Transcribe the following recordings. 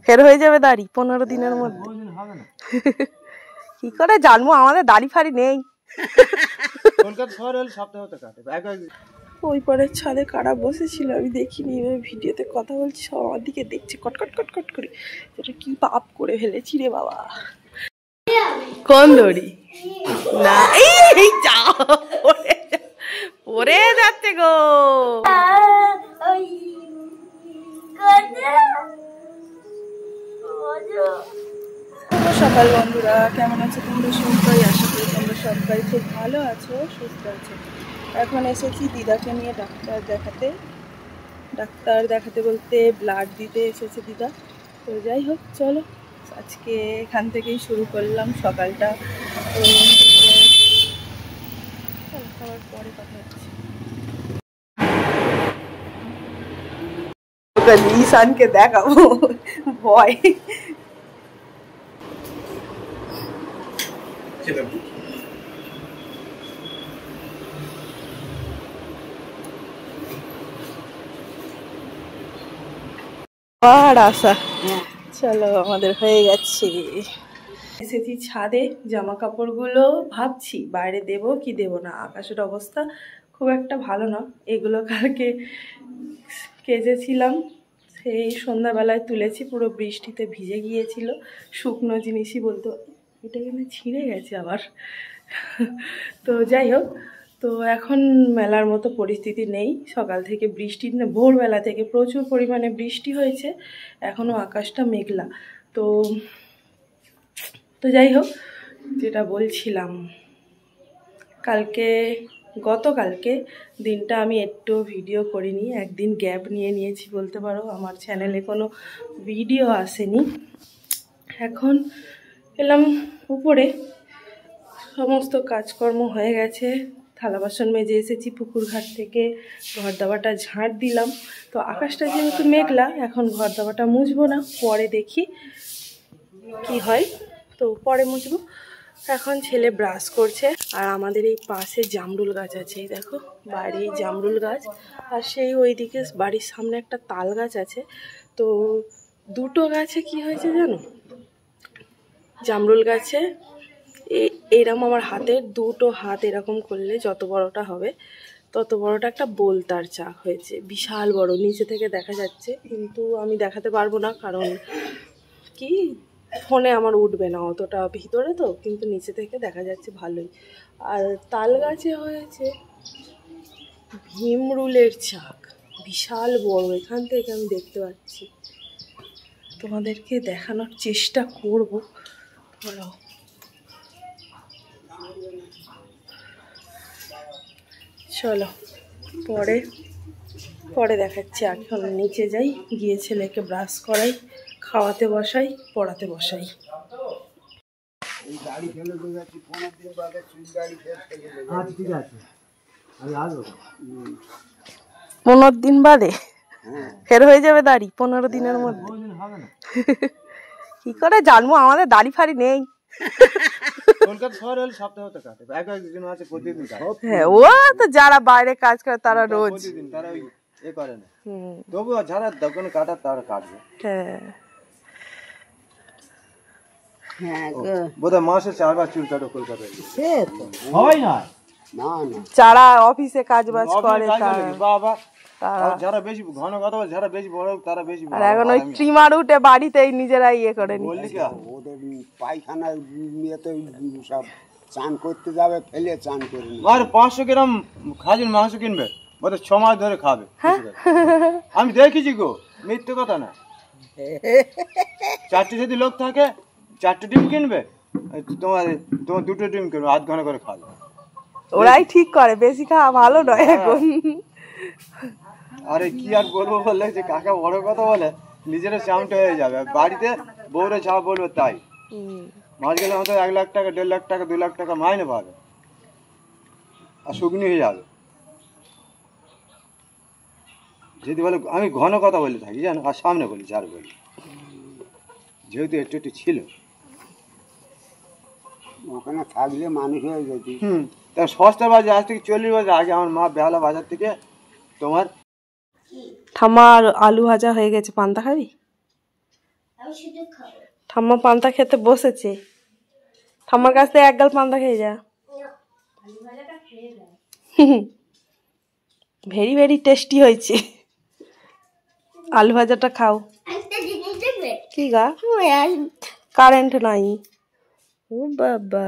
ফের হয়ে যাবে দাড়ি 15 দিনের মধ্যে। কি করে জানবো, আমাদের দাড়ি ফাড়ি নেই। ওই পরে ছাদে কারা বসেছিল আমি দেখিনি, ভিডিওতে কথা বলছি, সব আমার দিকে দেখছে কটকট কটকট করে। এটা কি পাপ করে ফেলেছি রে বাবা। কোন দড়ি না, এই যা পড়ে যাচ্ছে গো। সকাল বন্ধুরা, কেমন আছো তোমরা সবাই? আশা করি তোমরা সবাই খুব ভালো আছো, সুস্থ আছো। এখন এসেছি দিদাকে নিয়ে ডাক্তার দেখাতে বলতে ব্লাড দিতে এসেছে দিদা। তো যাই হোক, চলো আজকে এখান থেকেই শুরু করলাম সকালটা। তো খাওয়ার পরে কথা হচ্ছে। ঈশানকে দেখাবো ভয়। আশা চলো, আমাদের হয়ে গেছে। এসেছি ছাদে, জামা কাপড়গুলো ভাবছি বাইরে দেব কি দেব না। আকাশের অবস্থা খুব একটা ভালো না। এগুলো কালকে কেচেছিলাম, সেই সন্ধ্যাবেলায় তুলেছি, পুরো বৃষ্টিতে ভিজে গিয়েছিল। শুকনো জিনিসই বলতো, এটা কিন্তু ছিঁড়ে গেছে আবার। তো যাই হোক, তো এখন মেলার মতো পরিস্থিতি নেই। সকাল থেকে বৃষ্টি, ভোরবেলা থেকে প্রচুর পরিমাণে বৃষ্টি হয়েছে, এখনও আকাশটা মেঘলা। তো যাই হোক, যেটা বলছিলাম, গতকালকে দিনটা আমি একটু ভিডিও করিনি, একদিন গ্যাপ নিয়েছি বলতে পারো। আমার চ্যানেলে কোনো ভিডিও আসেনি। এখন এলাম উপরে, সমস্ত কাজকর্ম হয়ে গেছে, থালা বাসন মেজে এসেছি পুকুর ঘাট থেকে, ঘর দাবাটা ঝাড় দিলাম। তো আকাশটা যেহেতু মেঘলা, এখন ঘর দাবাটা মুছবো না, পরে দেখি কি হয়, তো পরে মুছবো। এখন ছেলে ব্রাশ করছে, আর আমাদের এই পাশে জামরুল গাছ আছে, এই দেখো বাইরে জামরুল গাছ, আর সেই ওইদিকে বাড়ির সামনে একটা তাল গাছ আছে। তো দুটো গাছে কি হয়েছে জানো, জামরুল গাছে এরকম আমার হাতের দুটো হাত এরকম করলে যত বড়টা হবে তত বড়টা একটা বোলতার চাক হয়েছে, বিশাল বড়, নিচে থেকে দেখা যাচ্ছে, কিন্তু আমি দেখাতে পারবো না, কারণ কি ফোনে আমার উঠবে না অতটা ভিতরে, তো কিন্তু নিচে থেকে দেখা যাচ্ছে ভালোই। আর তাল গাছে হয়েছে ভীমরুলের চাক, বিশাল বড়, এখান থেকে আমি দেখতে পাচ্ছি, তোমাদেরকে দেখানোর চেষ্টা করব। ধরো, চলো পরে দেখাচ্ছি। এখন নিচে যাই, গিয়ে ছেলেকে ব্রাশ করাই, খাওয়াতে বসাই, পড়াতে বসাই। 15 দিন বাদে ফের হয়ে যাবে দাড়ি 15 দিনের মধ্যে। কি করে জানবো, আমাদের দাড়ি ফাড়ি নেই। হ্যাঁ, ও তো যারা বাইরে কাজ করে তারা রোজ যারা দোকান কাটার তারা কাটবে। হ্যাঁ, বোধহয় মাসে 4 বার চুল কাটো কলকাতায়, যারা অফিসে কাজ বাজ করে যারা বেশি ঘন কথা বলে, যারা বেশি বড় তারা বেশি। আর এখন ওই ট্রিমার উঠে বাড়িতেই নিজেরাই ইয়ে করে নি, ওদের পায়খানা নিয়েতে সব চান করতে যাবে, ফেলে চান করে নি। আর 500 গ্রাম খাসির মাংস কিনবে, ওদের 6 মাস ধরে খাবে। আমি দেখেছি গো, মিথ্যে কথা না। 4টে যদি লোক থাকে 4টে ডিম কিনবে, তোমার 2টো ডিম কিনবে, আধ ঘন্টা করে খাবে। ওরাই ঠিক করে, বেশি খাওয়া ভালো নয় এখন। আরে কি আর বলবো, বললে যে কাকা বড় কথা বলে নিজেরা চামটা হয়ে যাবে, বাড়িতে বউরে যা বলবে তাই। মাস গেলে হয়তো 1 লাখ টাকা, 1.5 লাখ টাকা, 2 লাখ টাকা মাইনে পাবে, আর শুকনি হয়ে যাবে যদি বলে। আমি ঘন কথা বলে থাকি জানো, আর সামনে বলি, যার বলি, যেহেতু একটু ছিল ওখানে থাকলে মানুষ হয়ে যেত। তা সস্তা বাজে, আজ থেকে 40 বছর আগে আমার মা বেহালা বাজার থেকে তোমার ঠাম্মার আলু ভাজা হয়ে গেছে, পান্তা খাবি? ঠাম্মা পান্তা খেতে বসেছে, ঠাম্মার কাছ থেকে এক গাল পান্তা খেয়ে যা। ভেরি ভেরি টেস্টি হয়েছে, আলু ভাজাটা খাও। কি গা, কারেন্ট নাই? ও বাবা,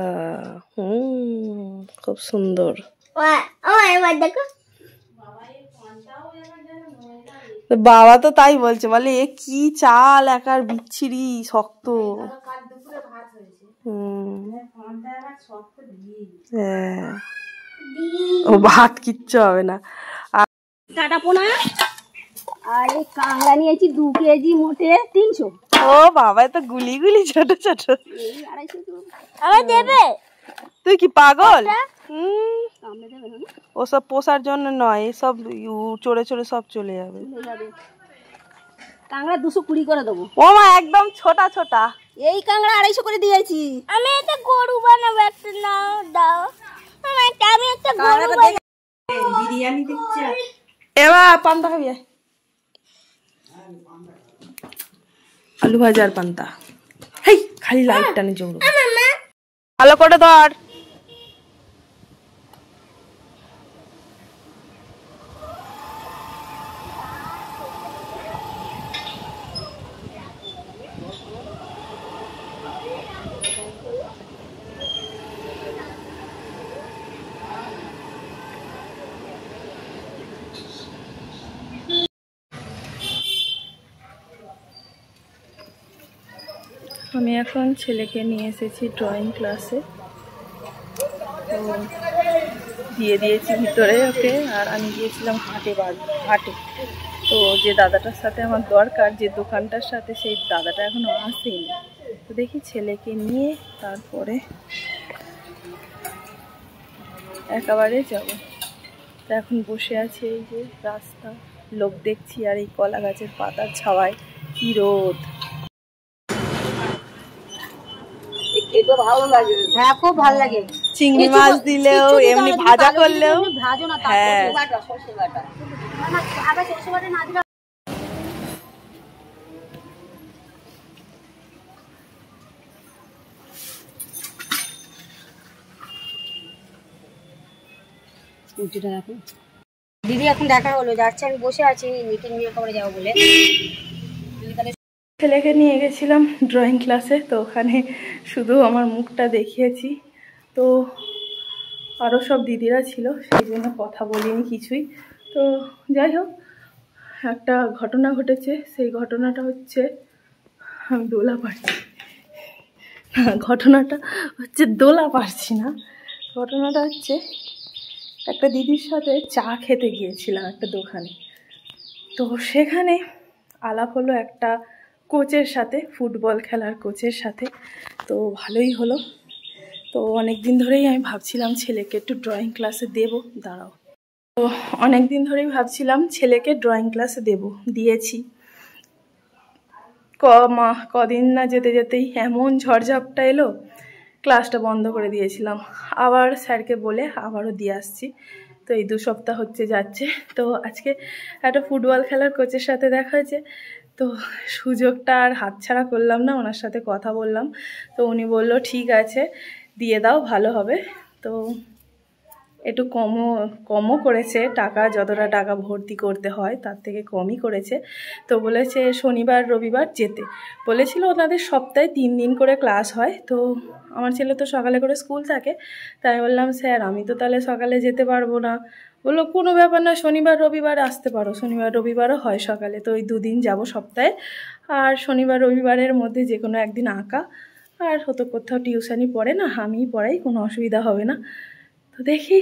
খুব সুন্দর। বাবা তো তাই বলছে, বলে এ কি চাল, একার বিচ্ছিরি শক্ত। হ্যাঁ, ও ভাত কিচ্ছু হবে না। কাটা পোনা আর এই কাঁকড়া নিয়েছি 2 কেজি মোটে 300। ও বাবা, তো গুলি গুলি ছোট ছোট। আমার দেবে? তুই কি পাগল? ওসব পোষার জন্য নয়, এসব চড়ে চড়ে সব চলে যাবে। কাঁকড়া 220 করে দেবো। ও মা, একদম ছোটা ছোটা। এই কাঁকড়া 250 করে দিয়েছি। আমি একটা গরু বানাবো, একটা নাও দাও। আমি একটা গরু বানাবো। বিরিয়ানি দিচ্ছে। এবার পান্তা খাবি? আলু ভাজার পান্তা। হেই, খালি লাইট টানে জোর, ভালো করে ধর। আমি এখন ছেলেকে নিয়ে এসেছি ড্রয়িং ক্লাসে, তো দিয়ে দিয়েছি ভিতরে ওকে, আর আমি গিয়েছিলাম হাটে। তো যে দাদাটার সাথে আমার দরকার, যে দোকানটার সাথে, সেই দাদাটা এখনো আসেনি। তো দেখি ছেলেকে নিয়ে তারপরে একেবারে যাব। তো এখন বসে আছি, এই যে রাস্তা, লোক দেখছি, আর এই কলা গাছের পাতার ছাওয়ায় কি রোদ। হ্যাঁ, খুব ভালো লাগে। চিংড়ি মাছ দিলেও, এমনি ভাজা করলেও। হ্যাঁ, দিদি এখন দেখা হলো, যাচ্ছে, আমি বসে আছি মিটিং নিয়ে একেবারে যাবো বলে। ছেলেকে নিয়ে গেছিলাম ড্রয়িং ক্লাসে, তো ওখানে শুধু আমার মুখটা দেখিয়েছি, তো আরও সব দিদিরা ছিল, সেই জন্য কথা বলিনি কিছুই। তো যাই হোক, একটা ঘটনা ঘটেছে। সেই ঘটনাটা হচ্ছে, আমি দোলা পারছি না, ঘটনাটা হচ্ছে দোলা পারছি না। ঘটনাটা হচ্ছে, একটা দিদির সাথে চা খেতে গিয়েছিলাম একটা দোকানে। তো সেখানে আলাপ হলো একটা কোচের সাথে, ফুটবল খেলার কোচের সাথে। তো ভালোই হলো। তো অনেক দিন ধরেই আমি ভাবছিলাম ছেলেকে একটু ড্রয়িং ক্লাসে দেবো, দাঁড়াও। তো অনেক দিন ধরেই ভাবছিলাম ছেলেকে ড্রয়িং ক্লাসে দিয়েছি। কদিন না যেতে যেতেই এমন ঝড়ঝাপটা এলো, ক্লাসটা বন্ধ করে দিয়েছিলাম। আবার স্যারকে বলে আবারও দিয়ে আসছি। তো এই 2 সপ্তাহ হচ্ছে যাচ্ছে। তো আজকে একটা ফুটবল খেলার কোচের সাথে দেখা হয়েছে, তো সুযোগটা আর হাতছাড়া করলাম না, ওনার সাথে কথা বললাম। তো উনি বললো ঠিক আছে, দিয়ে দাও, ভালো হবে। তো একটু কমও করেছে টাকা, যতটা টাকা ভর্তি করতে হয় তার থেকে কমই করেছে। তো বলেছে শনিবার রবিবার যেতে বলেছিল। ওনাদের সপ্তাহে 3 দিন করে ক্লাস হয়। তো আমার ছেলে তো সকালে করে স্কুল থাকে, তাই বললাম স্যার আমি তো তাহলে সকালে যেতে পারবো না। বললো কোনো ব্যাপার না, শনিবার রবিবার আসতে পারো, শনিবার রবিবারও হয় সকালে। তো ওই 2 দিন যাবো সপ্তাহে, আর শনিবার রবিবারের মধ্যে যে কোনো একদিন আঁকা, আর হয়তো কোথাও টিউশানি পড়ে না, আমিই পড়াই, কোনো অসুবিধা হবে না। তো দেখি,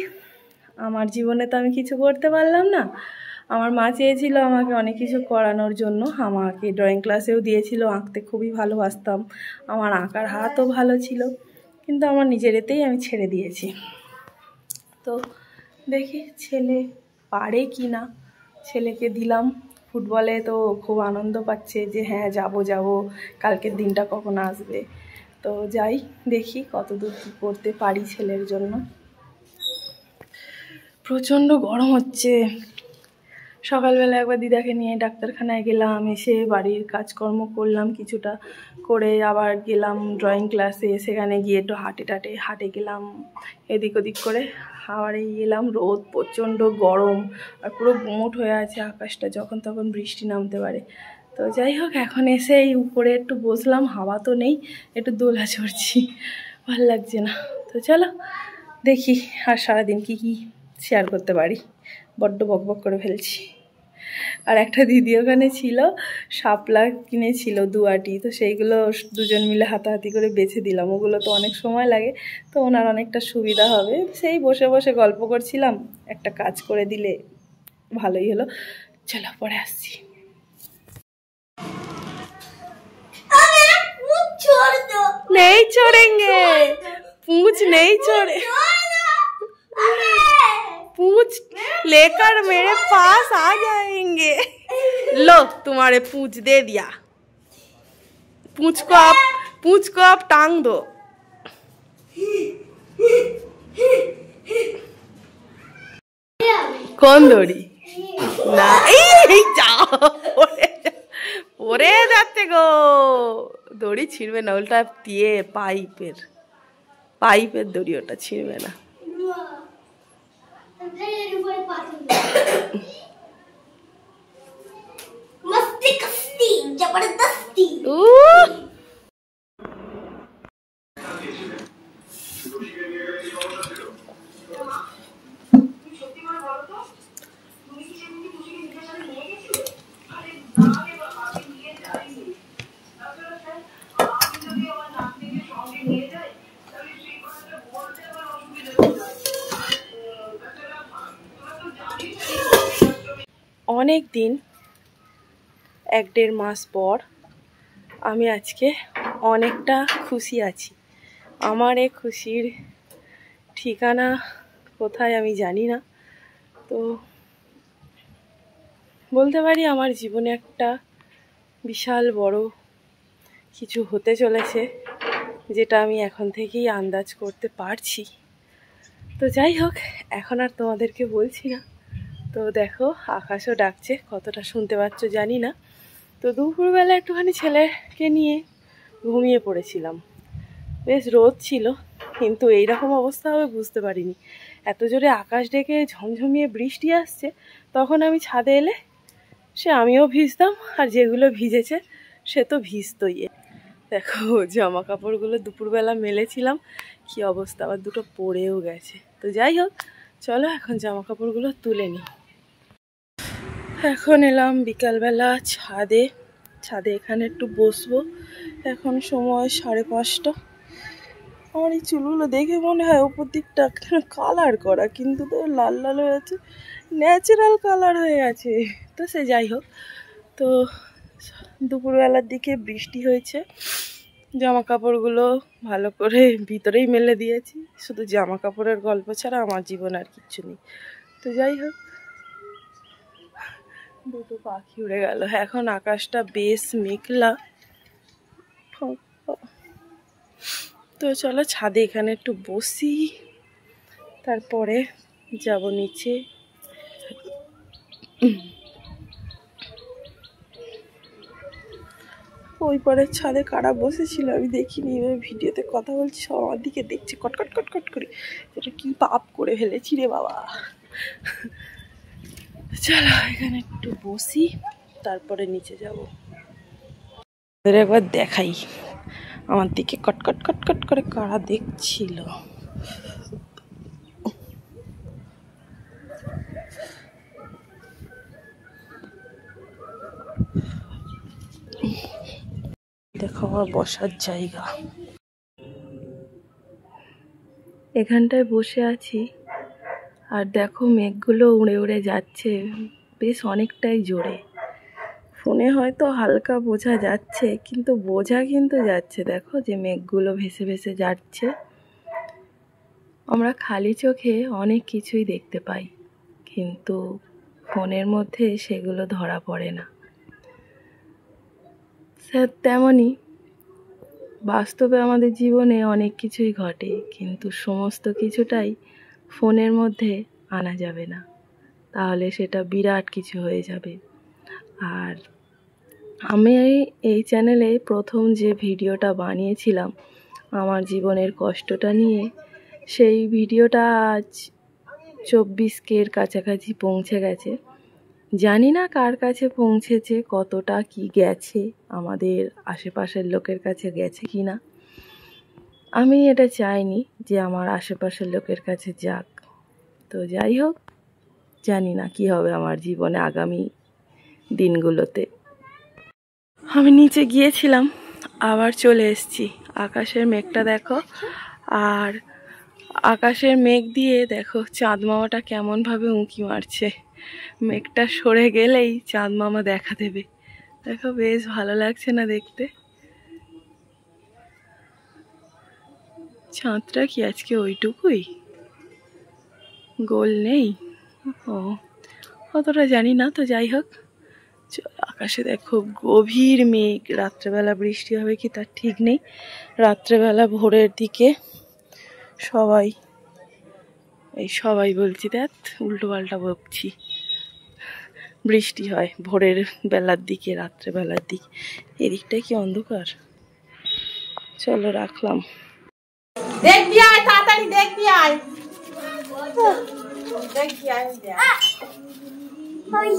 আমার জীবনে তো আমি কিছু করতে পারলাম না। আমার মা চেয়েছিল আমাকে অনেক কিছু করানোর জন্য, আমাকে ড্রয়িং ক্লাসেও দিয়েছিল, আঁকতে খুবই ভালোবাসতাম, আমার আঁকার হাতও ভালো ছিল, কিন্তু আমার নিজের এতেই আমি ছেড়ে দিয়েছি। তো দেখি ছেলে পারে কি না। ছেলেকে দিলাম ফুটবলে, তো খুব আনন্দ পাচ্ছে যে হ্যাঁ যাব, কালকের দিনটা কখন আসবে। তো যাই, দেখি কতদূর কী করতে পারি ছেলের জন্য। প্রচণ্ড গরম হচ্ছে, সকালবেলা একবার দিদাকে নিয়ে ডাক্তারখানায় গেলাম, এসে বাড়ির কাজকর্ম করলাম কিছুটা, করে আবার গেলাম ড্রয়িং ক্লাসে, সেখানে গিয়ে একটু হাটে গেলাম এদিক ওদিক করে, আবার এই এলাম। রোদ প্রচণ্ড গরম আর পুরো গুমোট হয়ে আছে আকাশটা, যখন তখন বৃষ্টি নামতে পারে। তো যাই হোক, এখন এসে এই উপরে একটু বসলাম, হাওয়া তো নেই, একটু দোলা চড়ছি, ভাল লাগছে না। তো চলো দেখি আর সারাদিন কি শেয়ার করতে পারি, বড্ড বকবক করে ফেলছি। আর একটা দিদি ওখানে ছিল, শাপলা কিনেছিল 2 আটি, তো সেইগুলো দুজন মিলে হাতাহাতি করে বেছে দিলাম। ওগুলো তো অনেক সময় লাগে, তো ওনার অনেকটা সুবিধা হবে। সেই বসে বসে গল্প করছিলাম, একটা কাজ করে দিলে ভালোই হলো। চলো পরে আসছি। नहीं छोड़ेंगे, पूंछ नहीं छोड़े, पूंछ लेकर मेरे पास आ जाएंगे। लो तुम्हारे पूंछ दे दिया, पूंछ को आप टांग दो। कौन दौड़ी ना जाओ, ওরে যাচ্ছে গো, দড়ি ছিঁড়বে না, ওটা দিয়ে পাইপের দড়ি, ওটা ছিঁড়বে না। मस्ती कस्ती जबरदस्ती। অনেক দিন 1-1.5 মাস পর আমি আজকে অনেকটা খুশি আছি। আমার এই খুশির ঠিকানা কোথায় আমি জানি না, তো বলতে পারি আমার জীবনে একটা বিশাল বড় কিছু হতে চলেছে, যেটা আমি এখন থেকেই আন্দাজ করতে পারছি। তো যাই হোক, এখন আর তোমাদেরকে বলছি না। তো দেখো আকাশও ডাকছে, কতটা শুনতে পাচ্ছ জানি না। তো দুপুরবেলা একটুখানি ছেলেকে নিয়ে ঘুমিয়ে পড়েছিলাম, বেশ রোদ ছিল, কিন্তু এইরকম অবস্থা হবে বুঝতে পারিনি। এত জোরে আকাশ ডেকে ঝমঝমিয়ে বৃষ্টি আসছে, তখন আমি ছাদে এলে সে আমিও ভিজতাম, আর যেগুলো ভিজেছে সে তো ভিজতই। দেখো জামা কাপড়গুলো দুপুরবেলা মেলেছিলাম, কি অবস্থা, আবার দুটো পড়েও গেছে। তো যাই হোক, চলো এখন জামা কাপড়গুলো তুলে নিই। এখন এলাম বিকালবেলা ছাদে এখানে একটু বসবো। এখন সময় 5:30। আমার এই চুলগুলো দেখে মনে হয় উপর দিকটা কালার করা, কিন্তু তো লাল লাল হয়ে আছে, ন্যাচারাল কালার হয়ে আছে। তো সে যাই হোক, তো দুপুরবেলার দিকে বৃষ্টি হয়েছে, জামা কাপড়গুলো ভালো করে ভিতরেই মেলে দিয়েছি। শুধু জামা কাপড়ের গল্প ছাড়া আমার জীবন আর কিচ্ছু নেই। তো যাই হোক, দুটো পাখি উড়ে গেল। এখন আকাশটা বেশ মেঘলা। তো চলো ছাদে এখানে একটু বসি, তারপরে যাব নিচে। ওই পরের ছাদে কারা বসেছিল আমি দেখিনি, ভিডিওতে কথা বলছি, সব আমার দিকে দেখছে কটকট কটকট করে, এটা কি পাপ করে ফেলেছি রে বাবা। চলো এখানে একটু বসি, তারপরে নিচে যাব। একবার দেখাই আমার দিকে কটকট কটকট করে কারা দেখছিল। দেখো আমার বসার জায়গা, এখানটায় বসে আছি। আর দেখো মেঘগুলো উড়ে উড়ে যাচ্ছে, বেশ অনেকটাই জোরে। ফোনে হয়তো হালকা বোঝা যাচ্ছে, কিন্তু যাচ্ছে। দেখো যে মেঘগুলো ভেসে ভেসে যাচ্ছে। আমরা খালি চোখে অনেক কিছুই দেখতে পাই, কিন্তু ফোনের মধ্যে সেগুলো ধরা পড়ে না। তেমনই বাস্তবে আমাদের জীবনে অনেক কিছুই ঘটে, কিন্তু সমস্ত কিছুটাই ফোনের মধ্যে আনা যাবে না। তাহলে সেটা বিরাট কিছু হয়ে যাবে। আর আমি এই চ্যানেলে প্রথম যে ভিডিওটা বানিয়েছিলাম আমার জীবনের কষ্টটা নিয়ে, সেই ভিডিওটা আজ 24K কাছাকাছি পৌঁছে গেছে। জানি না কার কাছে পৌঁছেছে, কতটা কি গেছে, আমাদের আশেপাশের লোকের কাছে গেছে কি না। আমি এটা চাইনি যে আমার আশেপাশের লোকের কাছে যাক। তো যাই হোক, জানি না কি হবে আমার জীবনে আগামী দিনগুলোতে। আমি নিচে গিয়েছিলাম, আবার চলে এসেছি। আকাশের মেঘটা দেখো, আর আকাশের মেঘ দিয়ে দেখো চাঁদ মামাটা কেমনভাবে উঁকি মারছে। মেঘটা সরে গেলেই চাঁদ মামা দেখা দেবে। দেখো বেশ ভালো লাগছে না দেখতে? চাঁদটা কি আজকে ওইটুকুই, গোল নেই? ও, অতটা জানি না। তো যাই হোক, আকাশে দেখো গভীর মেঘ। রাত্রেবেলা বৃষ্টি হবে কি তার ঠিক নেই। রাত্রেবেলা ভোরের দিকে সবাই বলছি, দেখ উল্টো পাল্টা বকছি, বৃষ্টি হয় ভোরের বেলার দিকে, রাত্রেবেলার দিকে। এদিকটা কি অন্ধকার। চলো রাখলাম। দেখবি আয়, তাড়াতাড়ি দেখবি আয়, দেখবি আয়। ওই